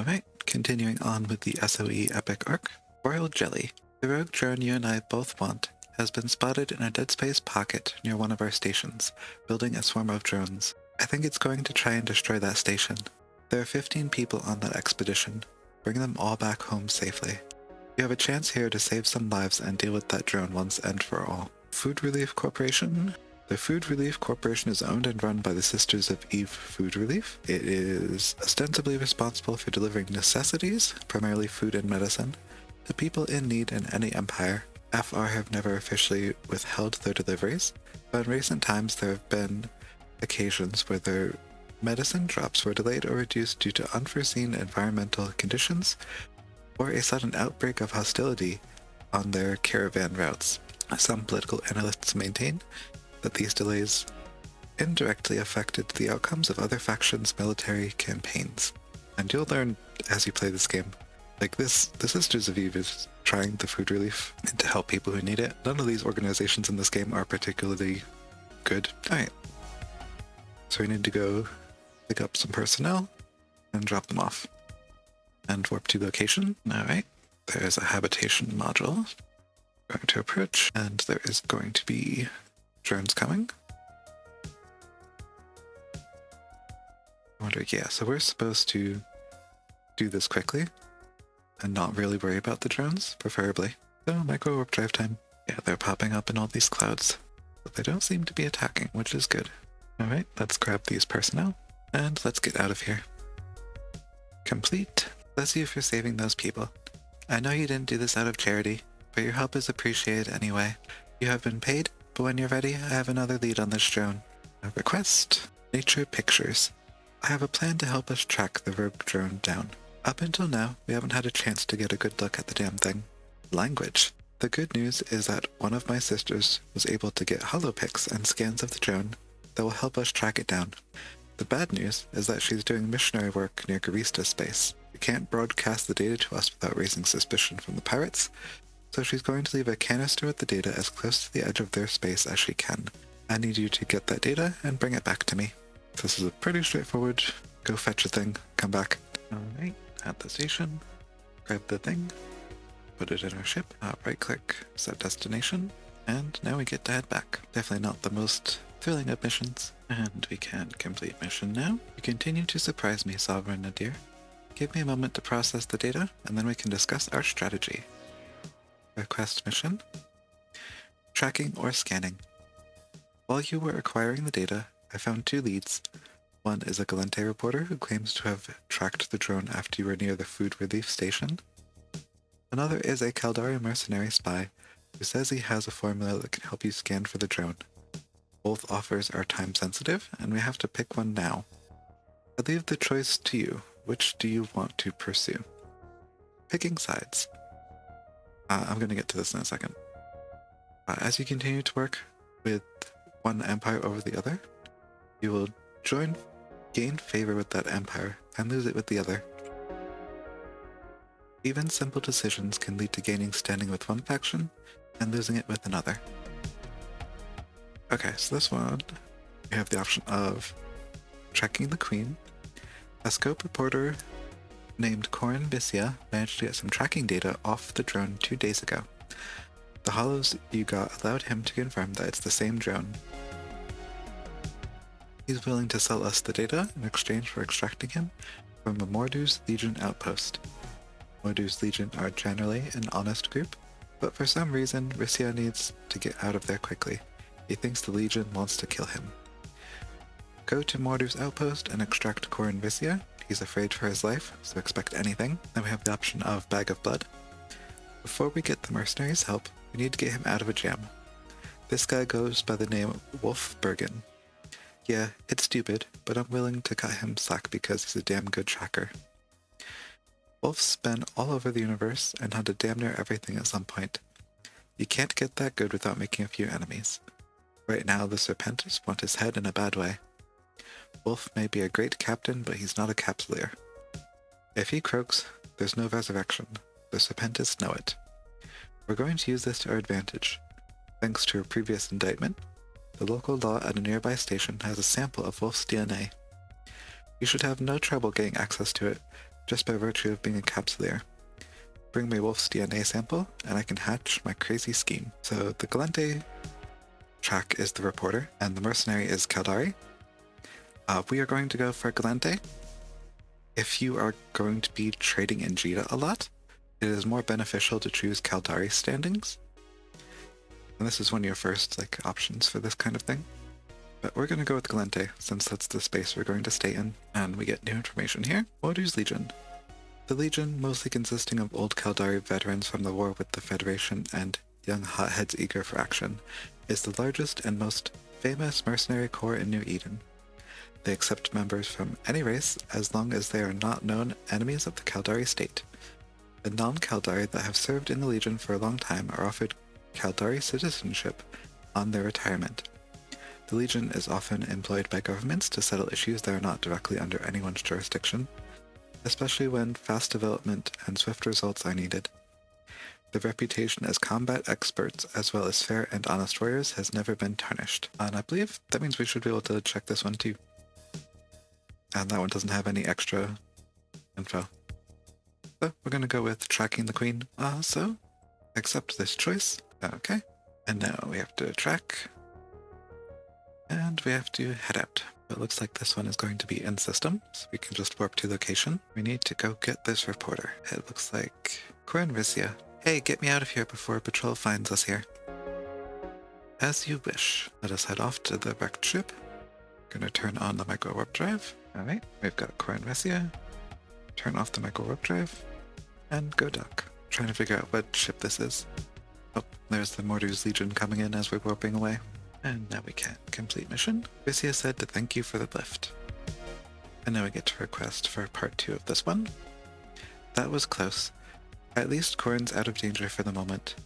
Alright, continuing on with the SOE epic arc. Royal Jelly. The rogue drone you and I both want has been spotted in a dead space pocket near one of our stations, building a swarm of drones. I think it's going to try and destroy that station. There are 15 people on that expedition. Bring them all back home safely. You have a chance here to save some lives and deal with that drone once and for all. Food Relief Corporation. The Food Relief Corporation is owned and run by the Sisters of Eve Food Relief. It is ostensibly responsible for delivering necessities, primarily food and medicine, to people in need in any empire. FR have never officially withheld their deliveries, but in recent times there have been occasions where their medicine drops were delayed or reduced due to unforeseen environmental conditions or a sudden outbreak of hostility on their caravan routes. Some political analysts maintain that these delays indirectly affected the outcomes of other factions' military campaigns. And you'll learn as you play this game. Like this, the Sisters of Eve is trying the food relief to help people who need it. None of these organizations in this game are particularly good. Alright. So we need to go pick up some personnel and drop them off. And warp to location. Alright. There's a habitation module. Going to approach, and there is going to be drones coming. I wonder, yeah, so we're supposed to do this quickly and not really worry about the drones, preferably. So, micro warp drive time. Yeah, they're popping up in all these clouds, but they don't seem to be attacking, which is good. Alright, let's grab these personnel, and let's get out of here. Complete. Bless you for saving those people. I know you didn't do this out of charity, but your help is appreciated anyway. You have been paid, but when you're ready, I have another lead on this drone. A request. Nature Pictures. I have a plan to help us track the rogue drone down. Up until now, we haven't had a chance to get a good look at the damn thing. Language. The good news is that one of my sisters was able to get holopics and scans of the drone that will help us track it down. The bad news is that she's doing missionary work near Garista space. We can't broadcast the data to us without raising suspicion from the pirates, so she's going to leave a canister with the data as close to the edge of their space as she can. I need you to get that data and bring it back to me. This is a pretty straightforward, go fetch a thing, come back. Alright, at the station, grab the thing, put it in our ship, right click, set destination, and now we get to head back. Definitely not the most thrilling of missions. And we can complete mission now. You continue to surprise me, Sovereign Nadir. Give me a moment to process the data, and then we can discuss our strategy. Request mission. Tracking or scanning. While you were acquiring the data, I found two leads. One is a Galente reporter who claims to have tracked the drone after you were near the food relief station. Another is a Caldari mercenary spy who says he has a formula that can help you scan for the drone. Both offers are time sensitive, and we have to pick one now. I leave the choice to you. Which do you want to pursue? Picking sides. I'm going to get to this in a second. As you continue to work with one empire over the other, you will gain favor with that empire and lose it with the other. Even simple decisions can lead to gaining standing with one faction and losing it with another. Okay, so this one, you have the option of tracking the queen. A scope reporter named Corin Bissia managed to get some tracking data off the drone 2 days ago. The hollows you got allowed him to confirm that it's the same drone. He's willing to sell us the data in exchange for extracting him from a Mordu's Legion outpost. Mordu's Legion are generally an honest group, but for some reason Rissia needs to get out of there quickly. He thinks the Legion wants to kill him. Go to Mordu's outpost and extract Corin Rissia. He's afraid for his life, so expect anything. Then we have the option of Bag of Blood. Before we get the mercenaries' help, we need to get him out of a jam. This guy goes by the name Wolf Bergen. Yeah, it's stupid, but I'm willing to cut him slack because he's a damn good tracker. Wolf's been all over the universe and hunted damn near everything at some point. You can't get that good without making a few enemies. Right now, the Serpentis want his head in a bad way. Wolf may be a great captain, but he's not a capsuleer. If he croaks, there's no resurrection. The Serpentis know it. We're going to use this to our advantage. Thanks to a previous indictment, the local law at a nearby station has a sample of Wolf's DNA. You should have no trouble getting access to it, just by virtue of being a capsuleer. Bring my wolf's DNA sample, and I can hatch my crazy scheme. So the Galente track is the reporter, and the mercenary is Caldari. We are going to go for Galente. If you are going to be trading in Jita a lot, it is more beneficial to choose Caldari standings. And this is one of your first options for this kind of thing. But we're going to go with Galente, since that's the space we're going to stay in. And we get new information here. Modu's Legion. The Legion, mostly consisting of old Caldari veterans from the war with the Federation and young hotheads eager for action, is the largest and most famous mercenary corps in New Eden. They accept members from any race as long as they are not known enemies of the Caldari state. The non-Caldari that have served in the Legion for a long time are offered Caldari citizenship on their retirement. The Legion is often employed by governments to settle issues that are not directly under anyone's jurisdiction, especially when fast development and swift results are needed. Their reputation as combat experts as well as fair and honest warriors has never been tarnished. And I believe that means we should be able to check this one too. And that one doesn't have any extra info. So we're going to go with tracking the queen. So accept this choice. Okay. And now we have to track. And we have to head out. It looks like this one is going to be in system, so we can just warp to location. We need to go get this reporter. It looks like Corin Risia. Hey, get me out of here before a patrol finds us here. As you wish. Let us head off to the wrecked ship. Gonna turn on the micro warp drive. Alright, we've got Corin Risia. Turn off the micro warp drive. And go dock. Trying to figure out what ship this is. Oh, there's the Mordu's Legion coming in as we're warping away. And now we can complete mission. Risia said to thank you for the lift. And now we get to request for part 2 of this one. That was close. At least Corin's out of danger for the moment.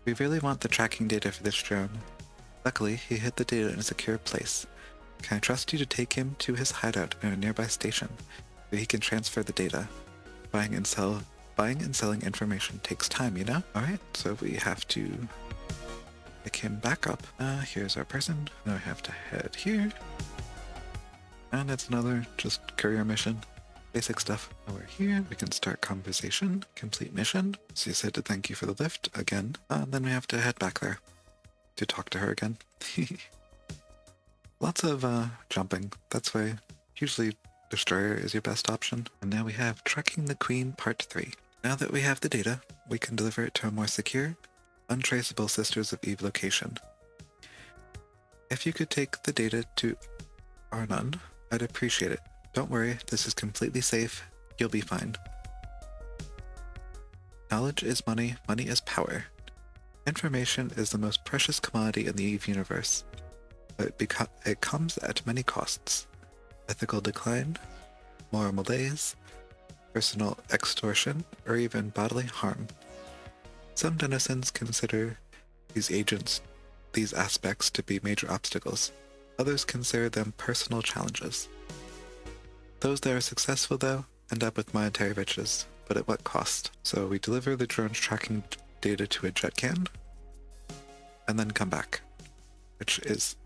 We really want the tracking data for this drone. Luckily, he hid the data in a secure place. Can I trust you to take him to his hideout in a nearby station, where he can transfer the data? Buying and selling information takes time, you know? Alright, so we have to pick him back up. Here's our person. Now we have to head here. And it's another just courier mission. Basic stuff. Now we're here. We can start conversation. Complete mission. So you said to thank you for the lift again. Then we have to head back there to talk to her again. Lots of jumping. That's why usually Destroyer is your best option. And now we have Tracking the Queen Part 3. Now that we have the data, we can deliver it to a more secure, untraceable Sisters of Eve location. If you could take the data to Arnon, I'd appreciate it. Don't worry, this is completely safe. You'll be fine. Knowledge is money, money is power. Information is the most precious commodity in the Eve universe, but it comes at many costs. Ethical decline, moral malaise, personal extortion, or even bodily harm. Some denizens consider these aspects to be major obstacles. Others consider them personal challenges. Those that are successful, though, end up with monetary riches, but at what cost? So we deliver the drone's tracking data to a jet can, and then come back, which is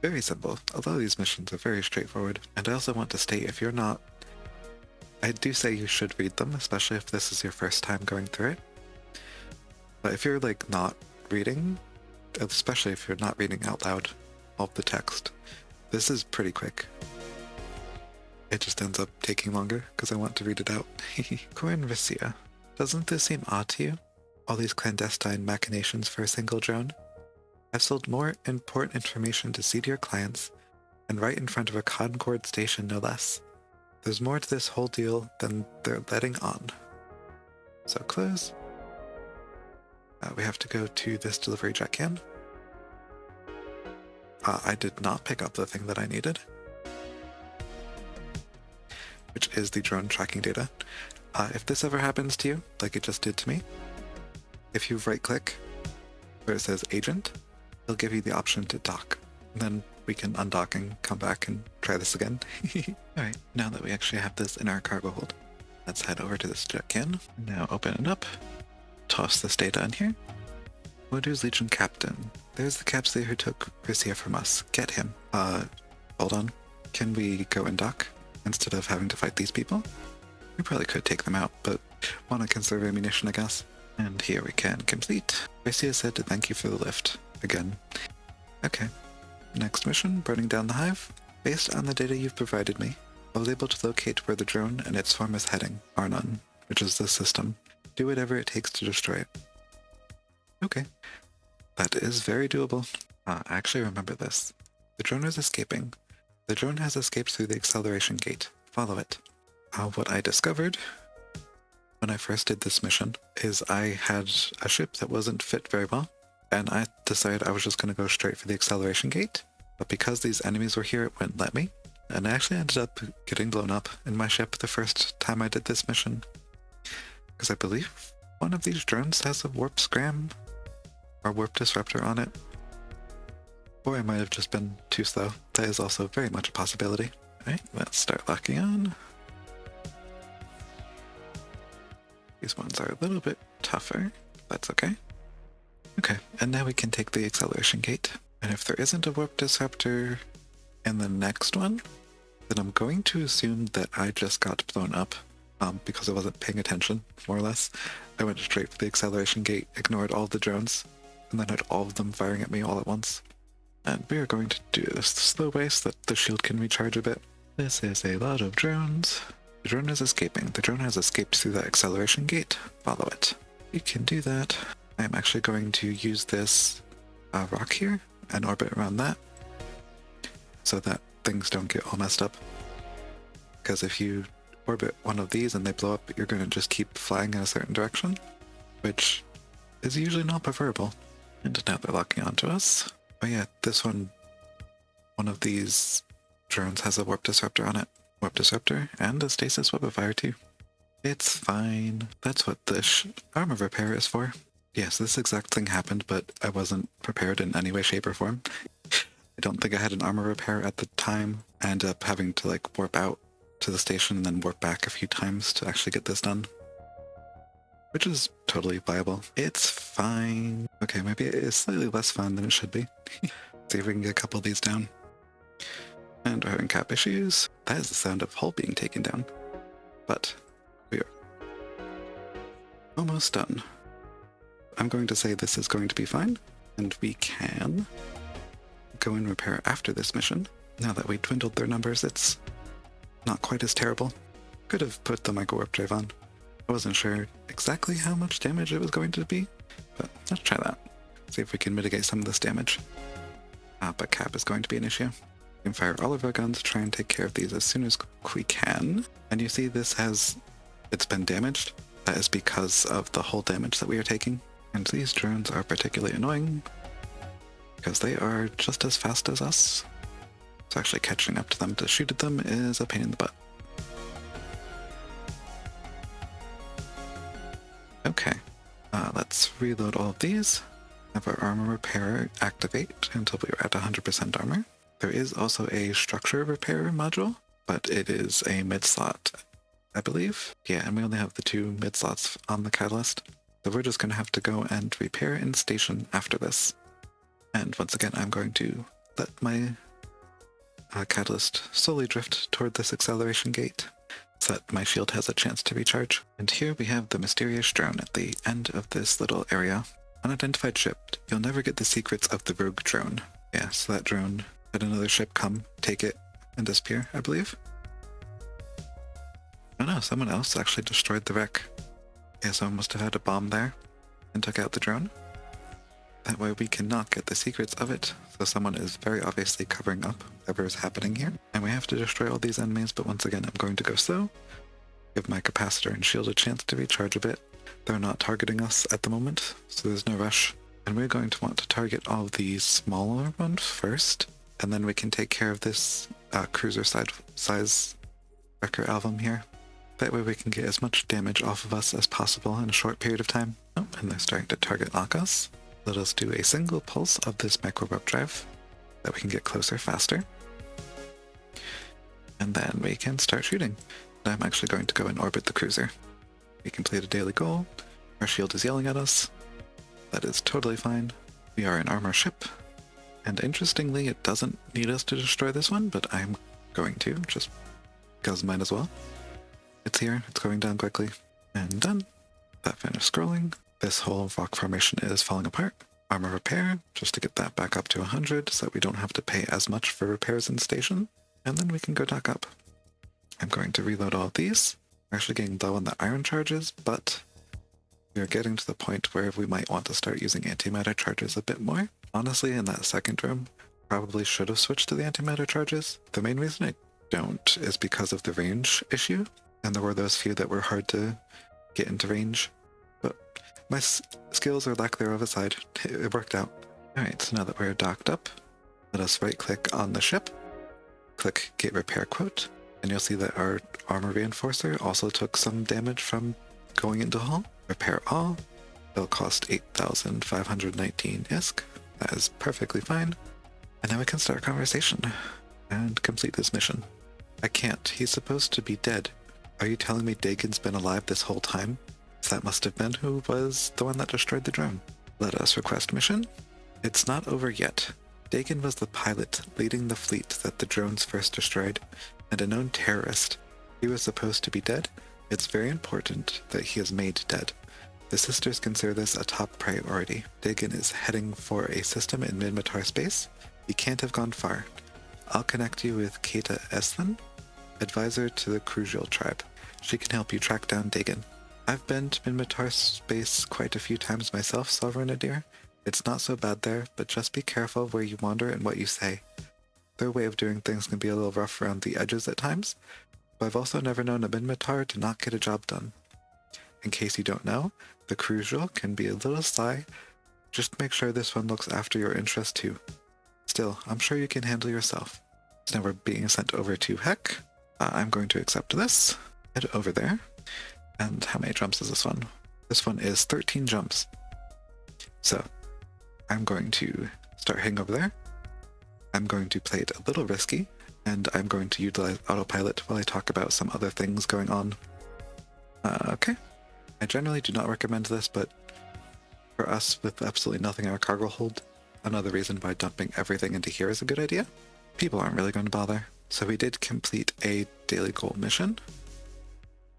very simple. A lot of these missions are very straightforward. And I also want to state, if you're not, I do say you should read them, especially if this is your first time going through it. But if you're not reading, especially if you're not reading out loud all the text, this is pretty quick. It just ends up taking longer because I want to read it out. Corin Risia, doesn't this seem odd to you? All these clandestine machinations for a single drone? I've sold more important information to seedier clients, and right in front of a Concord station no less. There's more to this whole deal than they're letting on. So close. We have to go to this delivery jet can. I did not pick up the thing that I needed, which is the drone tracking data. If this ever happens to you, like it just did to me, if you right-click where it says Agent, it'll give you the option to dock. And then we can undock and come back and try this again. Alright, now that we actually have this in our cargo hold, let's head over to this jet can. Now open it up, toss this data in here. Mordu's Legion Captain. There's the capsule who took Risia from us. Get him. Hold on. Can we go and dock? instead of having to fight these people. We probably could take them out, but want to conserve ammunition, I guess. And here we can complete. Gracia said to thank you for the lift. Again. Okay. Next mission, burning down the hive. Based on the data you've provided me, I was able to locate where the drone and its form is heading, Arnon, which is the system. Do whatever it takes to destroy it. Okay. That is very doable. I actually remember this. The drone is escaping. The drone has escaped through the acceleration gate. Follow it. What I discovered when I first did this mission is I had a ship that wasn't fit very well, and I decided I was just going to go straight for the acceleration gate, but because these enemies were here, it wouldn't let me, and I actually ended up getting blown up in my ship the first time I did this mission, because I believe one of these drones has a warp scram or warp disruptor on it, or I might have just been too slow. That is also very much a possibility. Alright, let's start locking on. These ones are a little bit tougher. That's okay. Okay, and now we can take the acceleration gate. And if there isn't a warp disruptor in the next one, then I'm going to assume that I just got blown up because I wasn't paying attention, more or less. I went straight for the acceleration gate, ignored all the drones, and then had all of them firing at me all at once. And we are going to do this the slow way so that the shield can recharge a bit. This is a lot of drones. The drone is escaping. The drone has escaped through that acceleration gate. Follow it. You can do that. I'm actually going to use this rock here and orbit around that so that things don't get all messed up. Because if you orbit one of these and they blow up, you're going to just keep flying in a certain direction, which is usually not preferable. And now they're locking onto us. Oh yeah, this one of these drones has a warp disruptor on it. Warp disruptor and a stasis webifier too. It's fine. That's what this armor repair is for. Yes, this exact thing happened, but I wasn't prepared in any way, shape, or form. I don't think I had an armor repair at the time. I ended up having to like warp out to the station and then warp back a few times to actually get this done. Which is totally viable. It's fine. Okay, maybe it is slightly less fun than it should be. See if we can get a couple of these down. And we're having cap issues. That is the sound of hull being taken down. But we are almost done. I'm going to say this is going to be fine, and we can go and repair after this mission. Now that we dwindled their numbers, it's not quite as terrible. Could have put the micro warp drive on. I wasn't sure exactly how much damage it was going to be, but let's try that. See if we can mitigate some of this damage. But cap is going to be an issue. We can fire all of our guns, try and take care of these as soon as we can. And you see it's been damaged. That is because of the hull damage that we are taking. And these drones are particularly annoying because they are just as fast as us. So actually catching up to them to shoot at them is a pain in the butt. Okay, let's reload all of these. Have our armor repair activate until we are at 100% armor. There is also a structure repair module, but it is a mid-slot, I believe. Yeah, and we only have the 2 mid-slots on the catalyst. So we're just going to have to go and repair in station after this. And once again, I'm going to let my catalyst slowly drift toward this acceleration gate so that my shield has a chance to recharge. And here we have the mysterious drone at the end of this little area. Unidentified ship. You'll never get the secrets of the rogue drone. Yeah, so that drone had another ship come, take it, and disappear, I believe. Oh no, someone else actually destroyed the wreck. Yeah, someone must have had a bomb there and took out the drone. That way we cannot get the secrets of it. So someone is very obviously covering up whatever is happening here. And we have to destroy all these enemies, but once again, I'm going to go slow. Give my capacitor and shield a chance to recharge a bit. They're not targeting us at the moment, so there's no rush. And we're going to want to target all of these smaller ones first, and then we can take care of this cruiser size wrecker album here. That way we can get as much damage off of us as possible in a short period of time. Oh, and they're starting to target lock us. Let us do a single pulse of this micro warp drive, that we can get closer faster. And then we can start shooting. I'm actually going to go and orbit the cruiser. We complete a daily goal. Our shield is yelling at us. That is totally fine. We are an armor ship. And interestingly, it doesn't need us to destroy this one, but I'm going to, just because might as well. It's here, it's going down quickly, and done. That finished scrolling. This whole rock formation is falling apart. Armor repair, just to get that back up to 100 so that we don't have to pay as much for repairs in station, and then we can go dock up. I'm going to reload all of these. We're actually getting low on the iron charges, but we are getting to the point where we might want to start using antimatter charges a bit more. Honestly, in that second room, probably should have switched to the antimatter charges. The main reason I don't is because of the range issue, and there were those few that were hard to get into range. But my skills or lack thereof aside, it worked out. Alright, so now that we're docked up, let us right-click on the ship, click Get Repair Quote, and you'll see that our armor reinforcer also took some damage from going into hull. Repair all. It'll cost 8,519 ISK. That is perfectly fine. And now we can start conversation and complete this mission. I can't. He's supposed to be dead. Are you telling me Dagon's been alive this whole time? So that must have been who was the one that destroyed the drone. Let us request mission. It's not over yet. Dagon was the pilot leading the fleet that the drones first destroyed, and a known terrorist. He was supposed to be dead. It's very important that he is made dead. The sisters consider this a top priority. Dagon is heading for a system in mid-Matar space. He can't have gone far. I'll connect you with Kata Eslin, advisor to the Crucial tribe. She can help you track down Dagon. I've been to mid-Matar space quite a few times myself, Sovereign Adir. It's not so bad there, but just be careful where you wander and what you say. Their way of doing things can be a little rough around the edges at times, but I've also never known a mid-Matar to not get a job done. In case you don't know, the Crucial can be a little sly. Just make sure this one looks after your interests too. Still, I'm sure you can handle yourself. So now we're being sent over to Heck. I'm going to accept this. Head over there. And how many jumps is this one? This one is 13 jumps. So, I'm going to start heading over there. I'm going to play it a little risky, and I'm going to utilize autopilot while I talk about some other things going on. Okay. I generally do not recommend this, but for us with absolutely nothing in our cargo hold, another reason why dumping everything into here is a good idea. People aren't really going to bother. So we did complete a daily goal mission.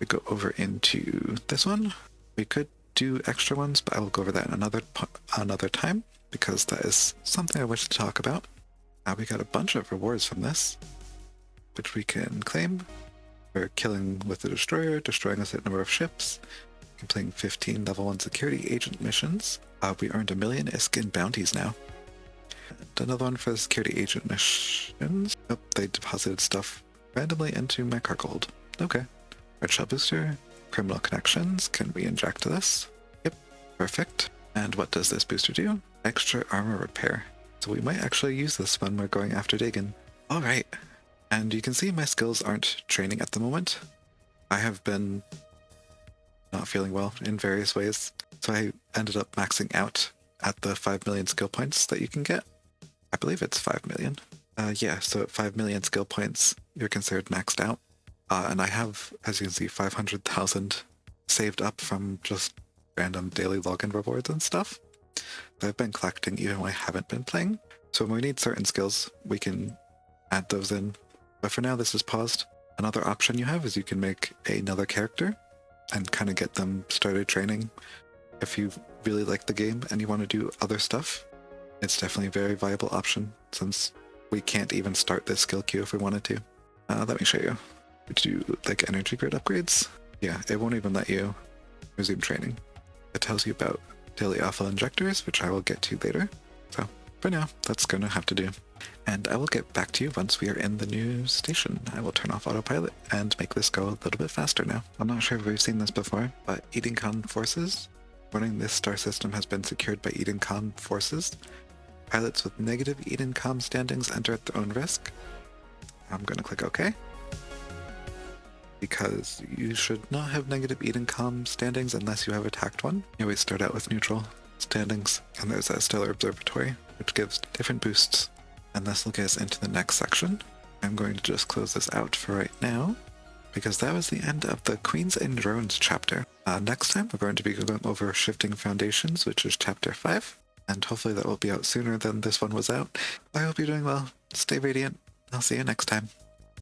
We go over into this one. We could do extra ones, but I will go over that in another time, because that is something I wish to talk about. We got a bunch of rewards from this, which we can claim. We're killing with the destroyer, destroying a certain number of ships, completing 15 level 1 security agent missions. We earned 1 million ISK in bounties now. And another one for the security agent missions. Oh, they deposited stuff randomly into my cargo hold. Okay. Red shell booster, criminal connections. Can we inject this? Yep, perfect. And what does this booster do? Extra armor repair. So we might actually use this when we're going after Dagon. Alright. And you can see my skills aren't training at the moment. I have been not feeling well in various ways. So I ended up maxing out at the 5 million skill points that you can get. I believe it's 5 million. Yeah, so at 5 million skill points, you're considered maxed out. And I have, as you can see, 500,000 saved up from just random daily login rewards and stuff that I've been collecting even when I haven't been playing. So when we need certain skills, we can add those in. But for now, this is paused. Another option you have is you can make another character and kind of get them started training. If you really like the game and you want to do other stuff, it's definitely a very viable option, since we can't even start this skill queue if we wanted to. Let me show you. We do like energy grid upgrades. Yeah, it won't even let you resume training. It tells you about daily alpha injectors, which I will get to later. So for now, that's going to have to do. And I will get back to you once we are in the new station. I will turn off autopilot and make this go a little bit faster now. I'm not sure if we've seen this before, but Eden Khan forces. Warning, this star system has been secured by Eden Khan forces. Pilots with negative Eden Khan standings enter at their own risk. I'm going to click OK. Because you should not have negative Eden Khan standings unless you have attacked one. You always start out with neutral standings, and there's a stellar observatory, which gives different boosts. And this will get us into the next section. I'm going to just close this out for right now, because that was the end of the Queens and Drones chapter. Next time, we're going to be going over Shifting Foundations, which is chapter 5, and hopefully that will be out sooner than this one was out. I hope you're doing well. Stay radiant. I'll see you next time.